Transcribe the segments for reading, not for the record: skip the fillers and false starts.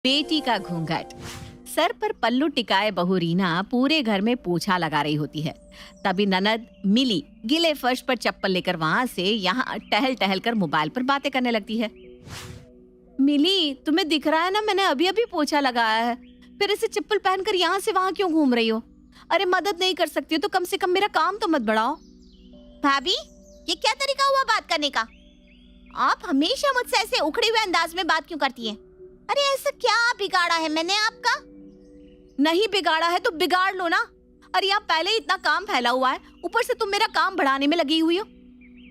बेटी का घूंघट। सर पर पल्लू टिकाए बहू रीना पूरे घर में पोछा लगा रही होती है। तभी ननद मिली गीले फर्श पर चप्पल लेकर वहां से यहाँ टहल टहल कर मोबाइल पर बातें करने लगती है। मिली, तुम्हें दिख रहा है ना, मैंने अभी अभी पोछा लगाया है, फिर इसे चप्पल पहनकर यहाँ से वहां क्यों घूम रही हो? अरे मदद नहीं कर सकती हो तो कम से कम मेरा काम तो मत बढ़ाओ। भाभी, ये क्या तरीका हुआ बात करने का? आप हमेशा मुझसे ऐसे उखड़े हुए अंदाज में बात क्यों करती हैं? अरे ऐसा क्या बिगाड़ा है मैंने आपका? नहीं बिगाड़ा है तो बिगाड़ लो ना। अरे यहाँ पहले ही इतना काम फैला हुआ है, ऊपर से तुम मेरा काम बढ़ाने में लगी हुई हो।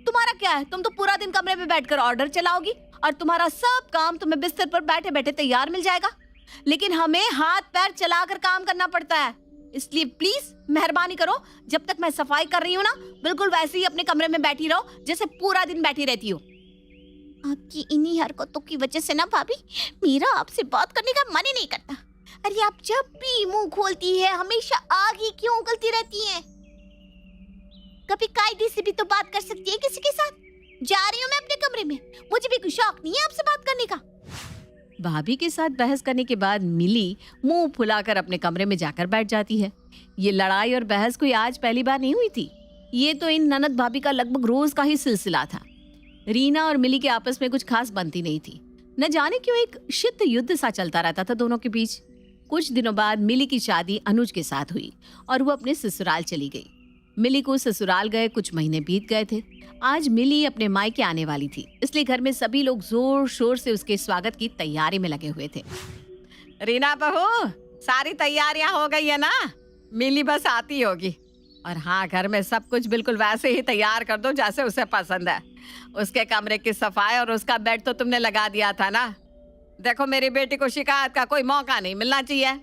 तुम्हारा क्या है, तुम तो पूरा दिन कमरे में बैठकर ऑर्डर चलाओगी और तुम्हारा सब काम तुम्हें बिस्तर पर बैठे बैठे तैयार मिल जाएगा। लेकिन हमें हाथ पैर चलाकर काम करना पड़ता है, इसलिए प्लीज मेहरबानी करो, जब तक मैं सफाई कर रही हूँ ना, बिल्कुल वैसे ही अपने कमरे में बैठी रहो जैसे पूरा दिन बैठी रहती हो। आपकी इन्हीं हरकतों की वजह से ना भाभी, मेरा आपसे बात करने का मन ही नहीं करता। अरे आप जब भी मुंह खोलती है हमेशा आग ही क्यों उगलती रहती हैं? कभी कायदे से भी तो बात कर सकती है किसी के साथ। जा रही हूँ मैं अपने कमरे में, मुझे भी कोई शौक नहीं है आपसे बात करने का। भाभी के साथ बहस करने के बाद मिली मुंह फुलाकर अपने कमरे में जाकर बैठ जाती है। ये लड़ाई और बहस कोई आज पहली बार नहीं हुई थी, ये तो इन ननद भाभी का लगभग रोज का ही सिलसिला था। रीना और मिली के आपस में कुछ खास बनती नहीं थी, न जाने क्यों एक शीत युद्ध सा चलता रहता था दोनों के बीच। कुछ दिनों बाद मिली की शादी अनुज के साथ हुई और वो अपने ससुराल चली गई। मिली को ससुराल गए कुछ महीने बीत गए थे। आज मिली अपने मायके आने वाली थी, इसलिए घर में सभी लोग जोर शोर से उसके स्वागत की तैयारी में लगे हुए थे। रीना बहू, सारी तैयारियां हो गई है ना? मिली बस आती होगी। और हाँ, घर में सब कुछ बिल्कुल वैसे ही तैयार कर दो जैसे उसे पसंद है। उसके कमरे की सफाई और उसका बेड तो तुमने लगा दिया था ना। देखो, मेरी बेटी को शिकायत का कोई मौका नहीं मिलना चाहिए।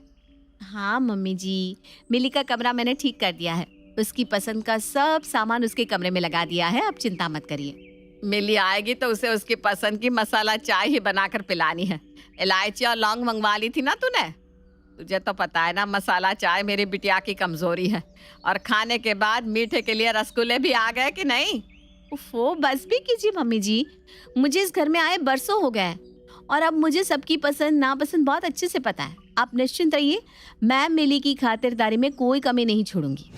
हाँ मम्मी जी, मिली का कमरा मैंने ठीक कर दिया है, उसकी पसंद का सब सामान उसके कमरे में लगा दिया है, आप चिंता मत करिए। मिली आएगी तो उसे उसकी पसंद की मसाला चाय ही बनाकर पिलानी है। इलायची और लौंग मंगवा ली थी ना तूने? तुझे तो पता है ना, मसाला चाय मेरी बिटिया की कमजोरी है। और खाने के बाद मीठे के लिए रसगुल्ले भी आ गए कि नहीं? उफ़ो, बस भी कीजिए मम्मी जी, मुझे इस घर में आए बरसों हो गए और अब मुझे सबकी पसंद नापसंद बहुत अच्छे से पता है। आप निश्चिंत रहिए, मैं मिली की खातिरदारी में कोई कमी नहीं छोड़ूंगी।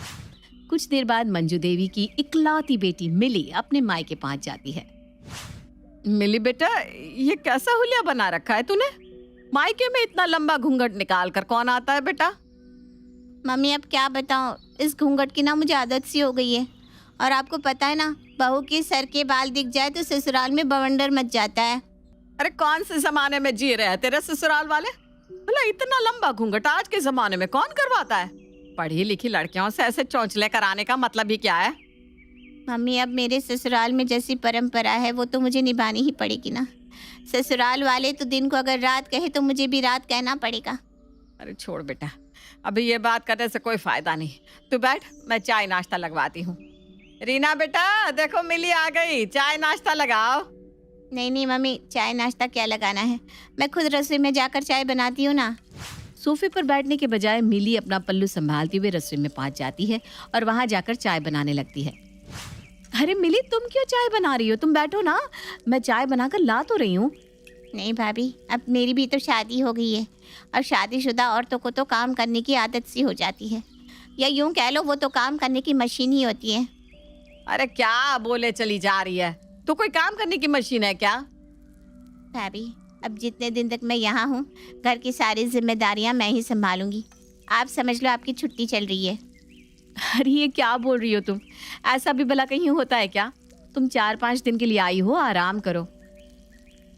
कुछ देर बाद मंजू देवी की इकलौती बेटी मिली अपने मायके पहुंच जाती है। मिली बेटा, ये कैसा हुलिया बना रखा है तूने? मायके में इतना लंबा घूंघट निकाल कर कौन आता है बेटा? मम्मी अब क्या बताऊं, इस घूंघट की ना मुझे आदत सी हो गई है। और आपको पता है ना, बहू के सर के बाल दिख जाए तो ससुराल में बवंडर मच जाता है। अरे कौन से जमाने में जी रहे हैं तेरे ससुराल वाले? भला इतना लंबा घूंघट आज के जमाने में कौन करवाता है? पढ़ी लिखी लड़कियों से ऐसे चौंचले कराने का मतलब ही क्या है? मम्मी, अब मेरे ससुराल में जैसी परंपरा है वो तो मुझे निभानी ही पड़ेगी ना। ससुराल वाले तो दिन को अगर रात कहे तो मुझे भी रात कहना पड़ेगा। अरे छोड़ बेटा, अभी ये बात करने से कोई फायदा नहीं। तू बैठ, मैं चाय नाश्ता लगवाती हूँ। रीना बेटा, देखो मिली आ गई, चाय नाश्ता लगाओ। नहीं नहीं मम्मी, चाय नाश्ता क्या लगाना है, मैं खुद रसोई में जाकर चाय बनाती हूँ ना। सोफे पर बैठने के बजाय मिली अपना पल्लू संभालती हुए रसोई में पहुंच जाती है और वहां जाकर चाय बनाने लगती है। अरे मिली, तुम क्यों चाय बना रही हो? तुम बैठो ना, मैं चाय बनाकर ला तो रही हूँ। नहीं भाभी, अब मेरी भी तो शादी हो गई है और शादीशुदा औरतों को तो काम करने की आदत सी हो जाती है, या यूं कह लो वो तो काम करने की मशीन ही होती है। अरे क्या बोले चली जा रही है, तो कोई काम करने की मशीन है क्या? भाभी, अब जितने दिन तक मैं यहाँ हूँ घर की सारी जिम्मेदारियाँ मैं ही संभालूंगी। आप समझ लो आपकी छुट्टी चल रही है। अरे ये क्या बोल रही हो तुम? ऐसा भी भला कहीं होता है क्या? तुम 4-5 दिन के लिए आई हो, आराम करो।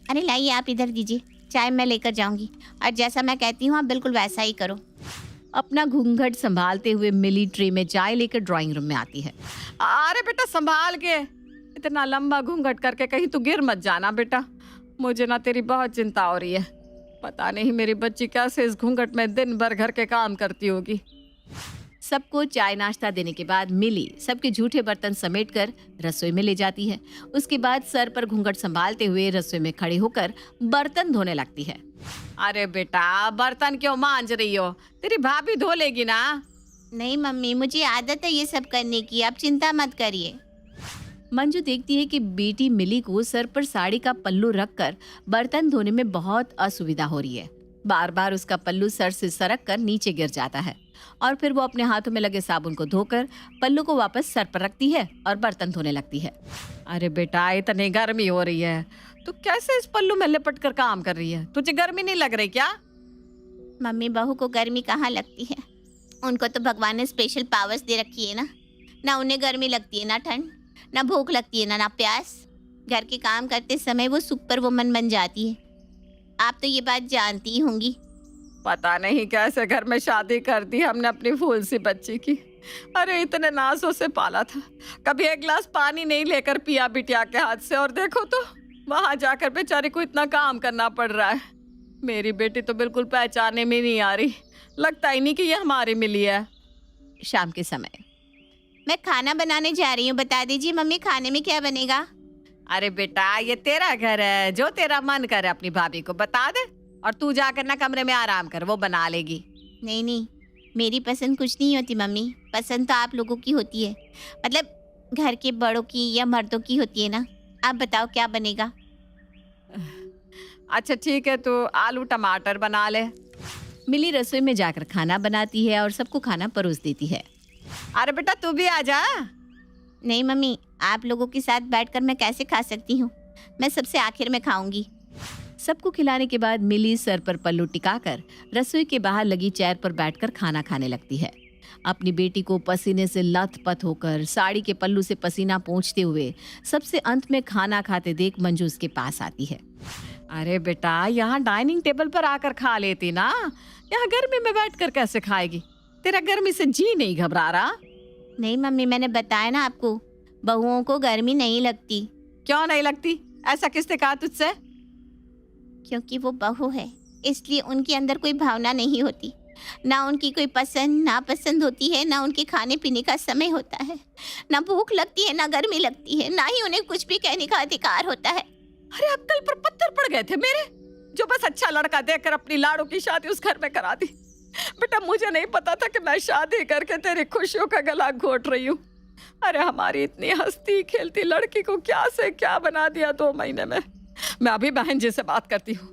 अरे लाइए, आप इधर दीजिए, चाय मैं लेकर जाऊंगी और जैसा मैं कहती हूँ आप बिल्कुल वैसा ही करो। अपना घूंघट संभालते हुए मिली ट्रे में चाय लेकर ड्राइंग रूम में आती है। अरे बेटा संभाल के, इतना लंबा घूंघट करके कहीं तू गिर मत जाना बेटा। मुझे ना तेरी बहुत चिंता हो रही है। पता नहीं मेरी बच्ची कैसे इस घूंघट में दिन भर घर के काम करती होगी। सबको चाय नाश्ता देने के बाद मिली सबके जूठे बर्तन समेटकर रसोई में ले जाती है। उसके बाद सर पर घूंघट संभालते हुए रसोई में खड़े होकर बर्तन धोने लगती है। अरे बेटा, बर्तन क्यों मांज रही हो? तेरी भाभी धो लेगी ना। नहीं मम्मी, मुझे आदत है ये सब करने की, आप चिंता मत करिए। मंजू देखती है कि बेटी मिली को सर पर साड़ी का पल्लू रखकर बर्तन धोने में बहुत असुविधा हो रही है। बार बार उसका पल्लू सर से सरक कर नीचे गिर जाता है और फिर वो अपने हाथों में लगे साबुन को धोकर पल्लू को वापस सर पर रखती है और बर्तन धोने लगती है। अरे बेटा, इतनी गर्मी हो रही है, तू कैसे इस पल्लू में लिपट कर काम कर रही है? तुझे गर्मी नहीं लग रही क्या? मम्मी, बहू को गर्मी कहाँ लगती है? उनको तो भगवान ने स्पेशल पावर्स दे रखी है ना। ना उन्हें गर्मी लगती है, ना ठंड, ना भूख लगती है, ना प्यास। घर के काम करते समय वो सुपर वुमन बन जाती है। आप तो ये बात जानती ही होंगी। पता नहीं कैसे घर में शादी कर दी हमने अपनी फूल सी बच्ची की। अरे इतने नाजों से पाला था, कभी एक गिलास पानी नहीं लेकर पिया बिटिया के हाथ से, और देखो तो वहां जाकर बेचारी को इतना काम करना पड़ रहा है। मेरी बेटी तो बिल्कुल पहचाने में नहीं आ रही, लगता ही नहीं कि ये हमारी मिली है। शाम के समय मैं खाना बनाने जा रही हूँ, बता दीजिए मम्मी खाने में क्या बनेगा? अरे बेटा, ये तेरा घर है, जो तेरा मन करे अपनी भाभी को बता दे और तू जाकर ना कमरे में आराम कर, वो बना लेगी। नहीं नहीं, मेरी पसंद कुछ नहीं होती मम्मी, पसंद तो आप लोगों की होती है, मतलब घर के बड़ों की या मर्दों की होती है ना। आप बताओ क्या बनेगा? अच्छा ठीक है, तो आलू टमाटर बना ले। मिली रसोई में जाकर खाना बनाती है और सबको खाना परोस देती है। अरे बेटा, तू भी आ जा। नहीं मम्मी, आप लोगों के साथ बैठकर मैं कैसे खा सकती हूँ? मैं सबसे आखिर में खाऊंगी। सबको खिलाने के बाद मिली सर पर पल्लू टिकाकर रसोई के बाहर लगी चेयर पर बैठकर खाना खाने लगती है। अपनी बेटी को पसीने से लथपथ होकर साड़ी के पल्लू से पसीना पोंछते हुए सबसे अंत में खाना खाते देख मंजू उसके पास आती है। अरे बेटा, यहाँ डाइनिंग टेबल पर आकर खा लेती ना, यहाँ गर्मी में बैठकर कैसे खाएगी? तेरा गर्मी से जी नहीं घबरा रहा? नहीं मम्मी, मैंने बताया ना आपको, बहुओं को गर्मी नहीं लगती। क्यों नहीं लगती? ऐसा किसने कहा तुझसे? क्योंकि वो बहू है, इसलिए उनके अंदर कोई भावना नहीं होती। ना उनकी कोई पसंद नापसंद होती है, ना उनके खाने पीने का समय होता है, ना भूख लगती है, ना गर्मी लगती है, ना ही उन्हें कुछ भी कहने का अधिकार होता है। अरे अक्कल पर पत्थर पड़ गए थे मेरे, जो बस अच्छा लड़का देखकर अपनी लाड़ू की शादी उस घर में करा दी। बेटा, मुझे नहीं पता था कि मैं शादी करके तेरी खुशियों का गला घोट रही हूँ। अरे हमारी इतनी हंसती खेलती लड़की को क्या से क्या बना दिया 2 महीने में। मैं अभी बहन जी से बात करती हूँ।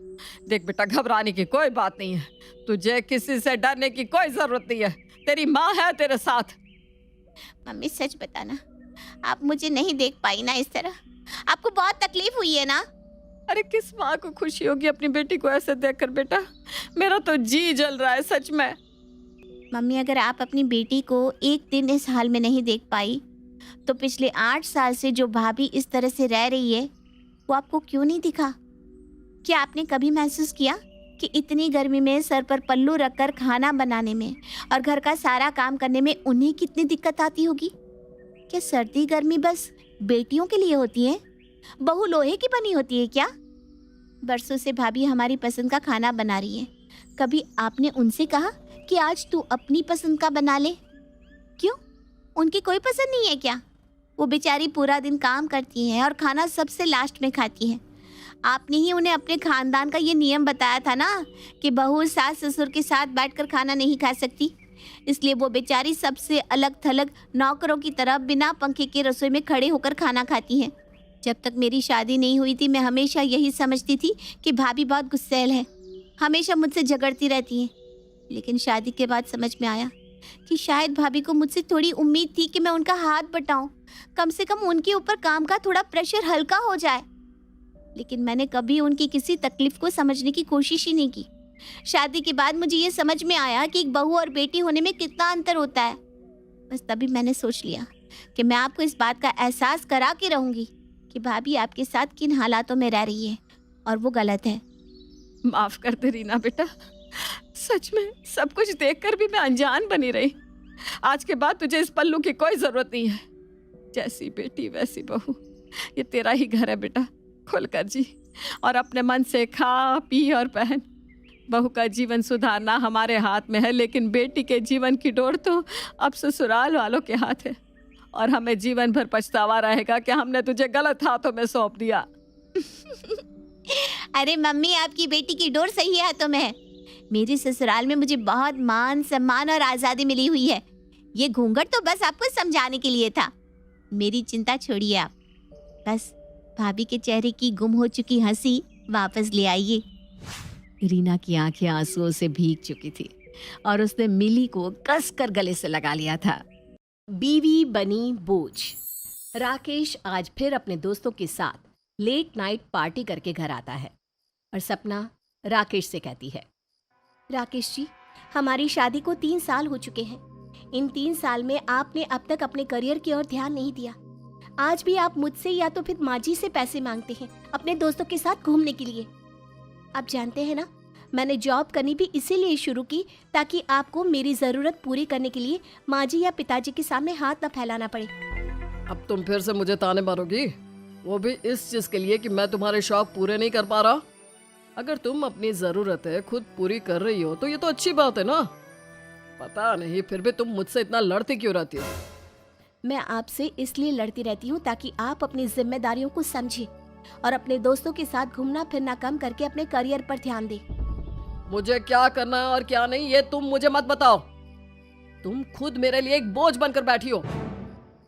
देख बेटा, घबराने की कोई बात नहीं है, तुझे किसी से डरने की कोई जरूरत नहीं है, तेरी माँ है तेरे साथ। मम्मी सच बताना, आप मुझे नहीं देख पाई ना इस तरह? आपको बहुत तकलीफ हुई है ना? अरे किस माँ को खुशी होगी अपनी बेटी को ऐसे देखकर बेटा? मेरा तो जी जल रहा है सच में। मम्मी, अगर आप अपनी बेटी को एक दिन इस हाल में नहीं देख पाई, तो पिछले 8 साल से जो भाभी इस तरह से रह रही है, वो आपको क्यों नहीं दिखा? क्या आपने कभी महसूस किया कि इतनी गर्मी में सर पर पल्लू रखकर खाना बनाने में और घर का सारा काम करने में उन्हें कितनी दिक्कत आती होगी? क्या सर्दी गर्मी बस बेटियों के लिए होती है? बहू लोहे की बनी होती है क्या? बरसों से भाभी हमारी पसंद का खाना बना रही है, कभी आपने उनसे कहा कि आज तू अपनी पसंद का बना ले? क्यों, उनकी कोई पसंद नहीं है क्या? वो बेचारी पूरा दिन काम करती हैं और खाना सबसे लास्ट में खाती हैं। आपने ही उन्हें अपने खानदान का ये नियम बताया था ना कि बहू सास ससुर के साथ बैठकर खाना नहीं खा सकती, इसलिए वो बेचारी सबसे अलग थलग नौकरों की तरह बिना पंखे के रसोई में खड़े होकर खाना खाती हैं। जब तक मेरी शादी नहीं हुई थी, मैं हमेशा यही समझती थी कि भाभी बहुत गुस्सैल है, हमेशा मुझसे झगड़ती रहती हैं। लेकिन शादी के बाद समझ में आया कि शायद भाभी को मुझसे थोड़ी उम्मीद थी कि मैं उनका हाथ बटाऊं, कम से कम उनके ऊपर काम का थोड़ा प्रेशर हल्का हो जाए। लेकिन मैंने कभी उनकी किसी तकलीफ को समझने की कोशिश ही नहीं की। शादी के बाद मुझे ये समझ में आया कि एक बहू और बेटी होने में कितना अंतर होता है। बस तभी मैंने सोच लिया कि मैं आपको इस बात का एहसास करा के रहूंगी कि भाभी आपके साथ किन हालातों में रह रही है और वो गलत है। माफ कर दे रीना बेटा, सच में सब कुछ देखकर भी मैं अनजान बनी रही। आज के बाद तुझे इस पल्लू की कोई जरूरत नहीं है। जैसी बेटी वैसी बहू, ये तेरा ही घर है बेटा, खुल कर जी और अपने मन से खा पी और पहन। बहू का जीवन सुधारना हमारे हाथ में है, लेकिन बेटी के जीवन की डोर तो अब ससुराल वालों के हाथ है और हमें जीवन भर पछतावा रहेगा कि हमने तुझे गलत हाथों में सौंप दिया। अरे मम्मी, आपकी बेटी की डोर सही हाथों में है। मेरे ससुराल में मुझे बहुत मान सम्मान और आज़ादी मिली हुई है। ये घूंघट तो बस आपको समझाने के लिए था। मेरी चिंता छोड़िए आप, बस भाभी के चेहरे की गुम हो चुकी हंसी वापस ले आइए। रीना की आंखें आंसुओं से भीग चुकी थी और उसने मिली को कसकर गले से लगा लिया था। बीवी बनी बोझ। राकेश आज फिर अपने दोस्तों के साथ लेट नाइट पार्टी करके घर आता है और सपना राकेश से कहती है, राकेश जी, हमारी शादी को 3 साल हो चुके हैं। इन 3 साल में आपने अब तक अपने करियर की ओर ध्यान नहीं दिया। आज भी आप मुझसे या तो फिर माँ जी से पैसे मांगते हैं अपने दोस्तों के साथ घूमने के लिए। आप जानते हैं ना, मैंने जॉब करनी भी इसीलिए शुरू की ताकि आपको मेरी ज़रूरत पूरी करने के लिए माँ जी या पिताजी के सामने हाथ न फैलाना पड़े। अब तुम फिर से मुझे ताने मारोगी, वो भी इस चीज के लिए कि मैं तुम्हारे शौक पूरे नहीं कर पा रहा। अगर तुम अपनी जरूरतें खुद पूरी कर रही हो तो ये तो अच्छी बात है ना। पता नहीं फिर भी तुम मुझसे इतना लड़ती क्यों रहती हो। मैं आपसे इसलिए लड़ती रहती हूँ ताकि आप अपनी जिम्मेदारियों को समझें और अपने दोस्तों के साथ घूमना फिरना कम करके अपने करियर पर ध्यान दें। मुझे क्या करना है और क्या नहीं ये तुम मुझे मत बताओ। तुम खुद मेरे लिए एक बोझ बनकर बैठी हो।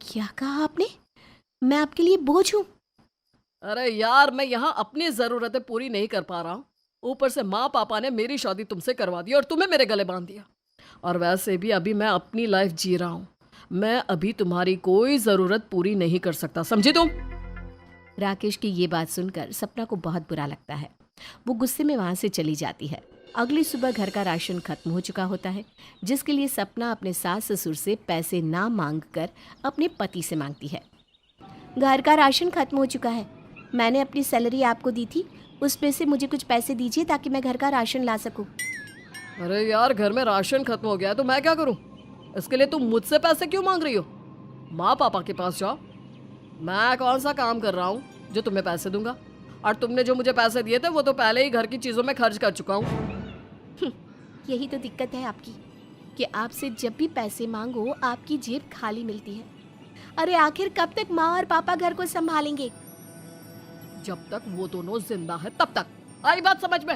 क्या कहा आपने? मैं आपके लिए बोझ हूँ? अरे यार, मैं यहाँ अपनी जरूरतें पूरी नहीं कर पा रहा हूँ, ऊपर से माँ पापा ने मेरी शादी तुमसे करवा दी और तुम्हें मेरे गले बांध दिया। और वैसे भी अभी मैं अपनी लाइफ जी रहा हूँ, मैं अभी तुम्हारी कोई जरूरत पूरी नहीं कर सकता, समझी तुम? राकेश की ये बात सुनकर सपना को बहुत बुरा लगता है। वो गुस्से में वहां से चली जाती है। अगली सुबह घर का राशन खत्म हो चुका होता है, जिसके लिए सपना अपने सास ससुर से पैसे ना मांग कर अपने पति से मांगती है। घर का राशन खत्म हो चुका है, मैंने अपनी सैलरी आपको दी थी, उसमें से मुझे कुछ पैसे दीजिए ताकि मैं घर का राशन ला सकूं। अरे यार, घर में राशन खत्म हो गया है तो मैं क्या करूं? इसके लिए तुम मुझसे पैसे क्यों मांग रही हो? माँ पापा के पास जाओ। मैं कौन सा काम कर रहा हूँ जो तुम्हें पैसे दूंगा? और तुमने जो मुझे पैसे दिए थे वो तो पहले ही घर की चीजों में खर्च कर चुका हूँ। यही तो दिक्कत है आपकी कि आपसे जब भी पैसे मांगो आपकी जेब खाली मिलती है। अरे आखिर कब तक माँ और पापा घर को संभालेंगे? जब तक वो दोनों जिंदा है तब तक। आई बात समझ में?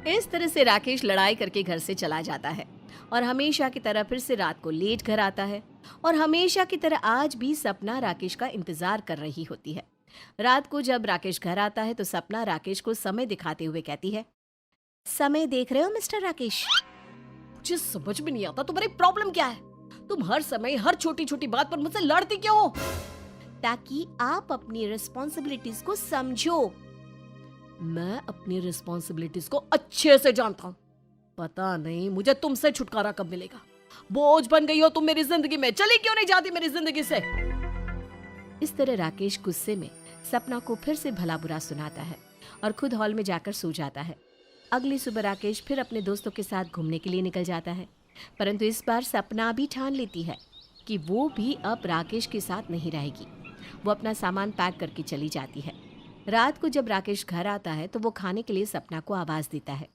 इस तरह से राकेश लड़ाई करके घर से चला जाता है और हमेशा की तरह फिर से रात को लेट घर आता है। और हमेशा की तरह आज भी सपना राकेश का इंतजार कर रही होती है। रात को जब राकेश घर आता है तो सपना राकेश को समय दिखाते हुए कहती है, समय देख रहे हो मिस्टर राकेश? मुझे समझ में नहीं आता तुम्हारी प्रॉब्लम क्या है। तुम हर समय हर छोटी छोटी बात पर मुझसे लड़ती क्यों हो? ताकि आप अपनी रिस्पॉन्सिबिलिटीज को समझो। मैं अपनी रिस्पॉन्सिबिलिटीज को अच्छे से जानता हूँ। पता नहीं मुझे तुमसे छुटकारा कब मिलेगा। बोझ बन गई हो तुम मेरी जिंदगी में, चली क्यों नहीं जाती मेरी जिंदगी से? इस तरह राकेश गुस्से में सपना को फिर से भला बुरा सुनाता है और खुद हॉल में जाकर सो जाता है। अगली सुबह राकेश फिर अपने दोस्तों के साथ घूमने के लिए निकल जाता है, परंतु इस बार सपना भी ठान लेती है कि वो भी अब राकेश के साथ नहीं रहेगी। वो अपना सामान पैक करके चली जाती है। रात को जब राकेश घर आता है तो वो खाने के लिए सपना को आवाज देता है,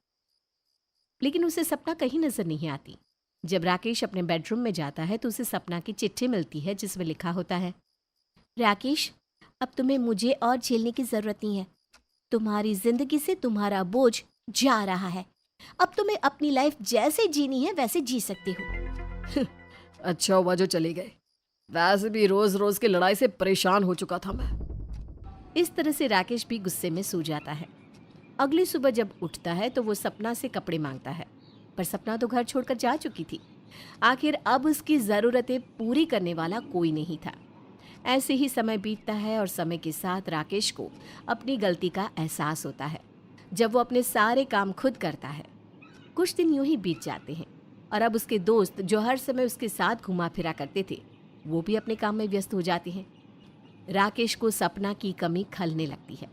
लेकिन उसे सपना कहीं नजर नहीं आती। जब राकेश अपने बेडरूम में जाता है तो उसे सपना की चिट्ठी मिलती है जिसमें लिखा होता है, राकेश, अब तुम्हें मुझे और झेलने की जरूरत नहीं है। तुम्हारी जिंदगी से तुम्हारा बोझ जा रहा है। अब तुम्हें अपनी लाइफ जैसे जीनी है वैसे जी सकते हो। अच्छा हुआ जो चले गए, वैसे भी रोज रोज की लड़ाई से परेशान हो चुका था मैं। इस तरह से राकेश भी गुस्से में सो जाता है। अगली सुबह जब उठता है तो वो सपना से कपड़े मांगता है, पर सपना तो घर छोड़कर जा चुकी थी। आखिर अब उसकी ज़रूरतें पूरी करने वाला कोई नहीं था। ऐसे ही समय बीतता है और समय के साथ राकेश को अपनी गलती का एहसास होता है जब वो अपने सारे काम खुद करता है। कुछ दिन यूं ही बीत जाते हैं और अब उसके दोस्त जो हर समय उसके साथ घुमा फिरा करते थे वो भी अपने काम में व्यस्त हो जाते हैं। राकेश को सपना की कमी खलने लगती है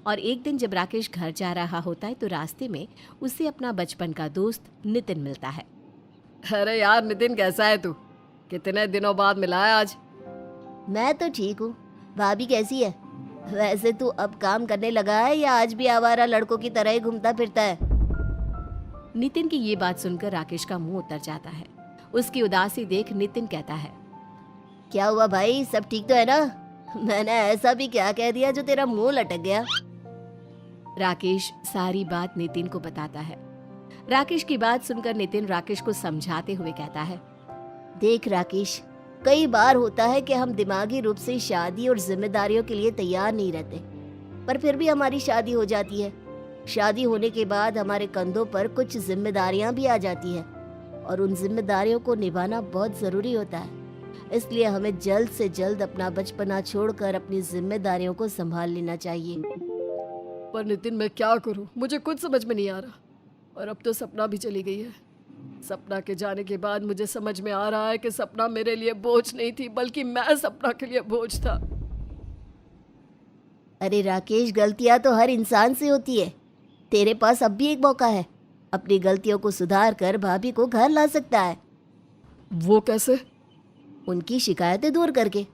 और एक दिन जब राकेश घर जा रहा होता है तो रास्ते में उसे अपना बचपन का दोस्त नितिन मिलता है। अरे यार नितिन, कैसा है तू? कितने दिनों बाद मिला है आज। मैं तो ठीक हूँ, भाभी कैसी है? वैसे तू अब काम करने लगा है या आज भी आवारा लड़कों की तरह ही घूमता फिरता है? नितिन की ये बात सुनकर राकेश का मुंह उतर जाता है। उसकी उदासी देख नितिन कहता है, क्या हुआ भाई, सब ठीक तो है ना? मैंने ऐसा भी क्या कह दिया जो तेरा मुंह लटक गया? राकेश सारी बात नितिन को बताता है। राकेश की बात सुनकर नितिन राकेश को समझाते हुए कहता है, देख राकेश, कई बार होता है कि हम दिमागी रूप से शादी और जिम्मेदारियों के लिए तैयार नहीं रहते, पर फिर भी हमारी शादी हो जाती है। शादी होने के बाद हमारे कंधों पर कुछ जिम्मेदारियां भी आ जाती है और उन जिम्मेदारियों को निभाना बहुत जरूरी होता है। इसलिए हमें जल्द से जल्द अपना बचपना छोड़कर अपनी जिम्मेदारियों को संभाल लेना चाहिए। पर नितिन मैं क्या करूं, मुझे कुछ समझ में नहीं आ रहा। और अब तो सपना भी चली गई है। सपना के जाने के बाद मुझे समझ में आ रहा है कि सपना मेरे लिए बोझ नहीं थी, बल्कि मैं सपना के लिए बोझ था। अरे राकेश, गलतियां तो हर इंसान से होती है। तेरे पास अब भी एक मौका है। अपनी गलतियों को सुधार कर भाभी को घर ला सकता है। वो कैसे? उनकी शिकायतें दूर करके।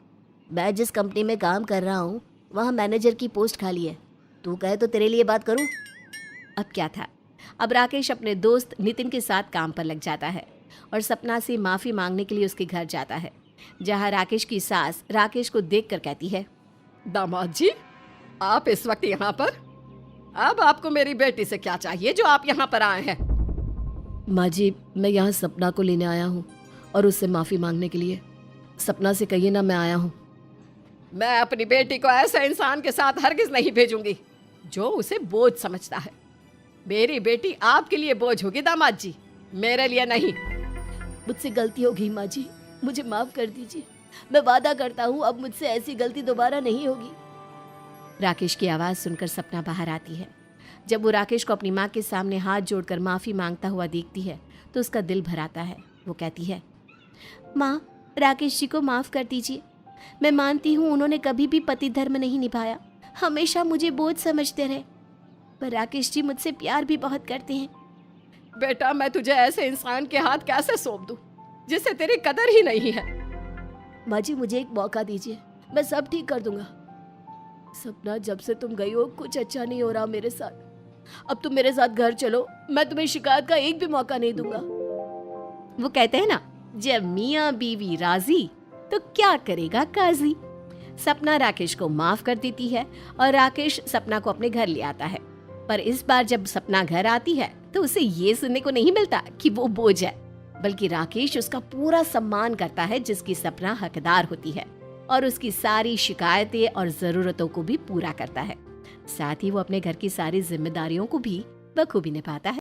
मैं जिस कंपनी में काम कर रहा हूँ वहाँ मैनेजर की पोस्ट खाली है। तू कहे तो तेरे लिए बात करूँ। अब क्या था, अब राकेश अपने दोस्त नितिन के साथ काम पर लग जाता है और सपना से माफ़ी मांगने के लिए उसके घर जाता है, जहाँ राकेश की सास राकेश को देखकर कहती है, दामाद जी, आप इस वक्त यहाँ पर? अब आपको मेरी बेटी से क्या चाहिए जो आप यहाँ पर आए हैं? माँ जी, मैं यहाँ सपना को लेने आया हूँ और उससे माफ़ी मांगने के लिए। सपना से कहिए ना मैं आया हूँ। मैं अपनी बेटी को ऐसे इंसान के साथ हरगिज नहीं भेजूंगी जो उसे बोझ समझता है। मेरी बेटी आपके लिए बोझ होगी दामाद जी, मेरे लिए नहीं। मुझसे गलती हो गई माँ जी, मुझे माफ़ कर दीजिए। मैं वादा करता हूँ अब मुझसे ऐसी गलती दोबारा नहीं होगी। राकेश की आवाज़ सुनकर सपना बाहर आती है। जब वो राकेश को अपनी माँ के सामने हाथ जोड़कर माफ़ी मांगता हुआ देखती है तो उसका दिल भर आता है। वो कहती है, माँ, राकेश जी को माफ़ कर दीजिए। मैं मानती हूँ उन्होंने कभी भी पति धर्म नहीं निभाया, हमेशा मुझे बोझ समझते रहे। पर राकेश जी मुझसे प्यार भी बहुत करते हैं। बेटा, मैं तुझे ऐसे इंसान के हाथ कैसे सौंप दूं जिसे तेरी कदर ही नहीं है? माँ जी, मुझे एक मौका दीजिए, मैं सब ठीक कर दूंगा। सपना, जब से तुम गई हो कुछ अच्छा नहीं हो रहा मेरे साथ। अब तुम मेरे साथ घर चलो, मैं तुम्हें शिकायत का एक भी मौका नहीं दूंगा। वो कहते हैं ना, जब मियाँ बीवी राजी तो क्या करेगा काजी। सपना राकेश को माफ कर देती है और राकेश सपना को अपने घर ले आता है। पर इस बार जब सपना घर आती है तो उसे ये सुनने को नहीं मिलता कि वो बोझ है, बल्कि राकेश उसका पूरा सम्मान करता है जिसकी सपना हकदार होती है और उसकी सारी शिकायतें और जरूरतों को भी पूरा करता है। साथ ही वो अपने घर की सारी जिम्मेदारियों को भी बखूबी निभाता है।